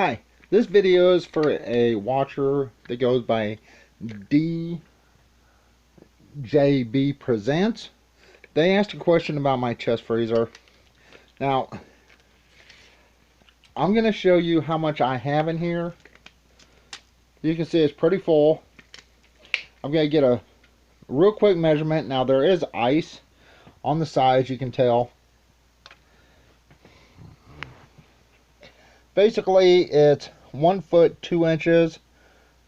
Hi, this video is for a watcher that goes by DJB Presents. They asked a question about my chest freezer. Now, I'm going to show you how much I have in here. You can see it's pretty full. I'm going to get a real quick measurement. Now, there is ice on the sides, you can tell. Basically, it's 1 foot 2 inches,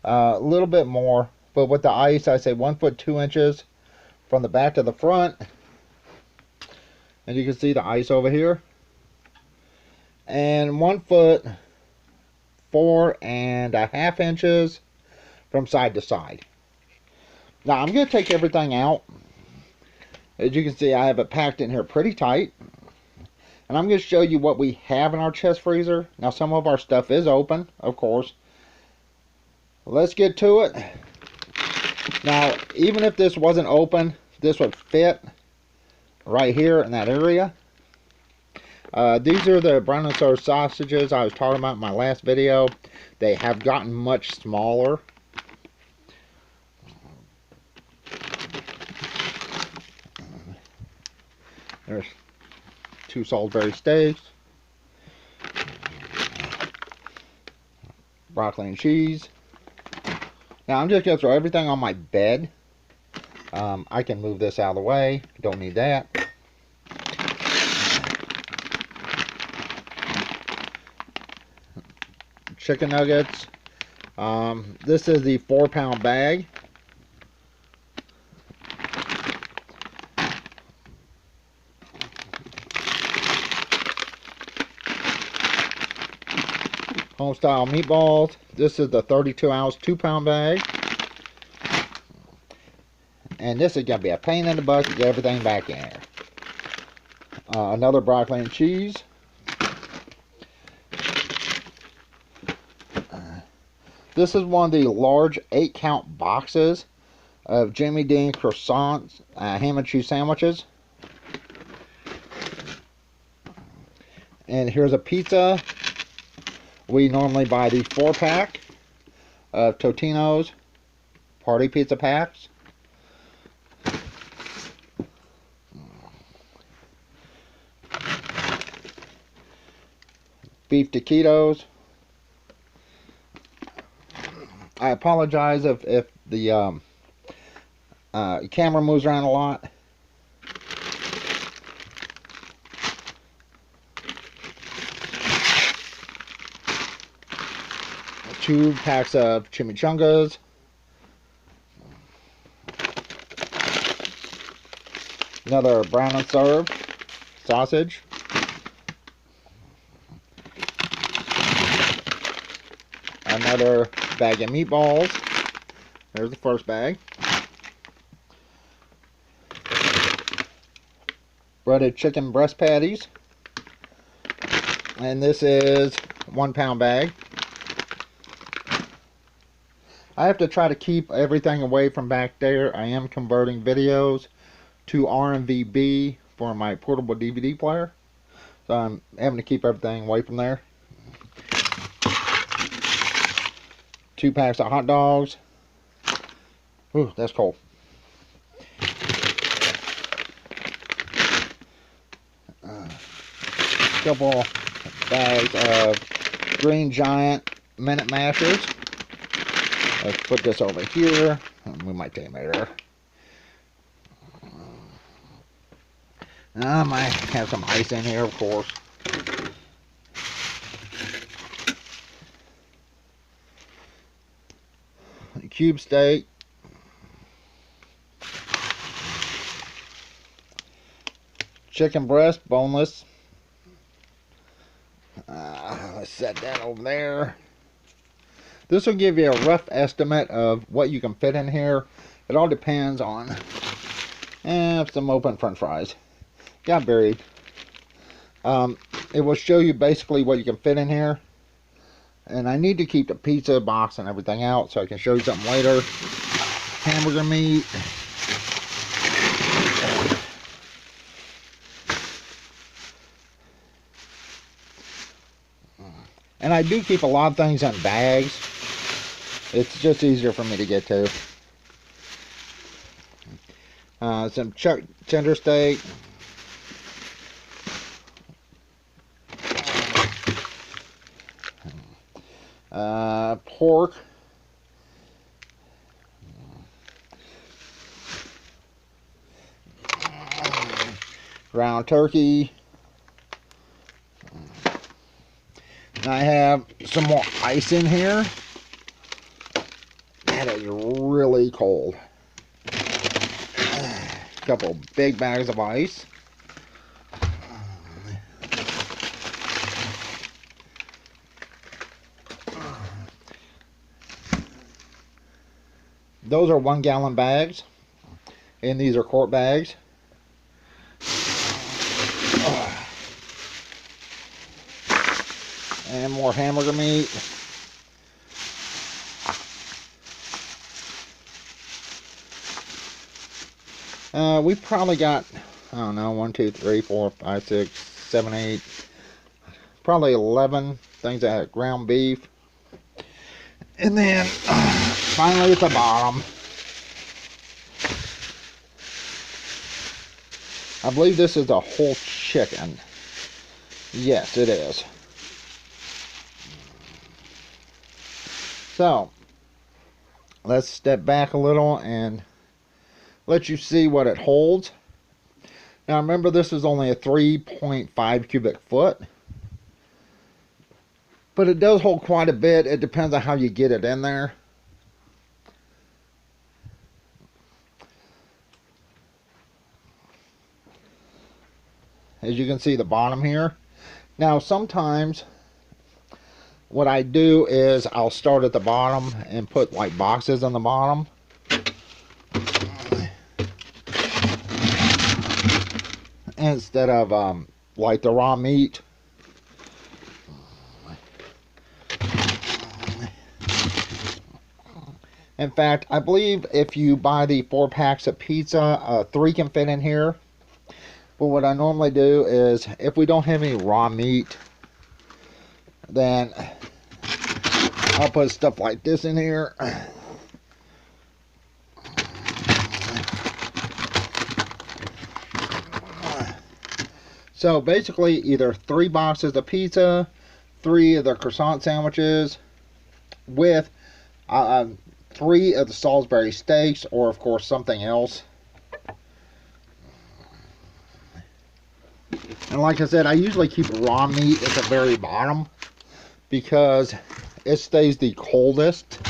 a little bit more, but with the ice, I say 1 foot 2 inches from the back to the front. And you can see the ice over here. And 1 foot 4.5 inches from side to side. Now, I'm going to take everything out. As you can see, I have it packed in here pretty tight. And I'm going to show you what we have in our chest freezer. Now, some of our stuff is open, of course. Let's get to it. Now, even if this wasn't open, this would fit right here in that area. These are the brown and sour sausages I was talking about in my last video. They have gotten much smaller. There's 2 Salisbury steaks, broccoli and cheese. Now I'm just going to throw everything on my bed. I can move this out of the way. Don't need that. Chicken nuggets. This is the 4-pound bag. Home style meatballs. This is the 32-ounce 2-pound bag. And this is going to be a pain in the butt to get everything back in here. Another broccoli and cheese. This is one of the large 8-count boxes of Jimmy Dean croissants, ham and cheese sandwiches. And here's a pizza. We normally buy the 4-pack of Totino's party pizza packs. Beef taquitos. I apologize if the camera moves around a lot. Two packs of chimichangas. Another brown and serve sausage. Another bag of meatballs. There's the first bag. Breaded chicken breast patties. And this is 1-pound bag. I have to try to keep everything away from back there. I am converting videos to RMVB for my portable DVD player. So I'm having to keep everything away from there. 2 packs of hot dogs. Ooh, that's cold. Couple bags of Green Giant Minute Mashers. Let's put this over here. We might take them there. I might have some ice in here, of course. Cube steak. Chicken breast, boneless. Let's set that over there. This will give you a rough estimate of what you can fit in here. It all depends on some open french fries. Got buried. It will show you basically what you can fit in here. And I need to keep the pizza box and everything out so I can show you something later. Hamburger meat. And I do keep a lot of things in bags. It's just easier for me to get to. Some cheddar steak. Pork. Ground turkey. And I have some more ice in here. That is really cold. A couple big bags of ice. Those are 1 gallon bags, and these are quart bags. And more hamburger meat. We probably got, I don't know, 1, 2, 3, 4, 5, 6, 7, 8, probably 11 things of ground beef. And then finally at the bottom, I believe this is a whole chicken. Yes, it is. So, let's step back a little and let you see what it holds. Now remember, this is only a 3.5 cubic foot. But it does hold quite a bit. It depends on how you get it in there. As you can see, the bottom here. Now sometimes what I do is I'll start at the bottom and put like boxes on the bottom. Instead of like the raw meat. In fact, I believe if you buy the 4 packs of pizza, 3 can fit in here. But what I normally do is, if we don't have any raw meat, then I'll put stuff like this in here. So basically, either 3 boxes of pizza, 3 of the croissant sandwiches, with 3 of the Salisbury steaks, or of course something else. And like I said, I usually keep raw meat at the very bottom because it stays the coldest.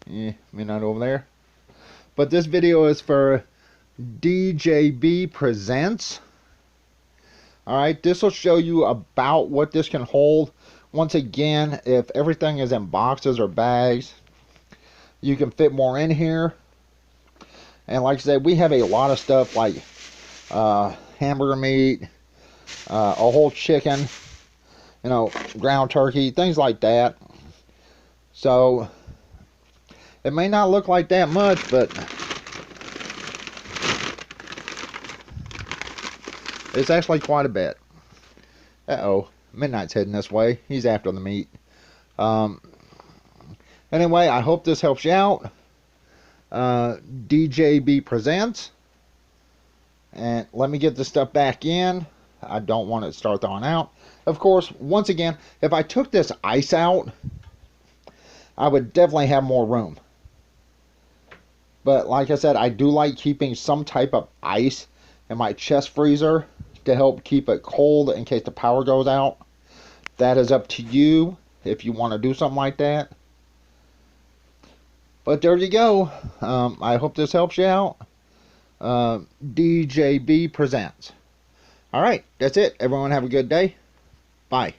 Yeah, maybe not over there. But this video is for DJB Presents. Alright, this will show you about what this can hold. Once again, if everything is in boxes or bags, you can fit more in here. And like I said, we have a lot of stuff like hamburger meat, a whole chicken, you know, ground turkey, things like that. So it may not look like that much, but it's actually quite a bit. Uh-oh, Midnight's heading this way. He's after the meat. Anyway, I hope this helps you out. DJB Presents. And let me get this stuff back in. I don't want it to start thawing out. Of course, once again, if I took this ice out, I would definitely have more room. But like I said, I do like keeping some type of ice in my chest freezer to help keep it cold in case the power goes out. That is up to you if you want to do something like that. But there you go. I hope this helps you out. DJB Presents. Alright, that's it. Everyone have a good day. Bye.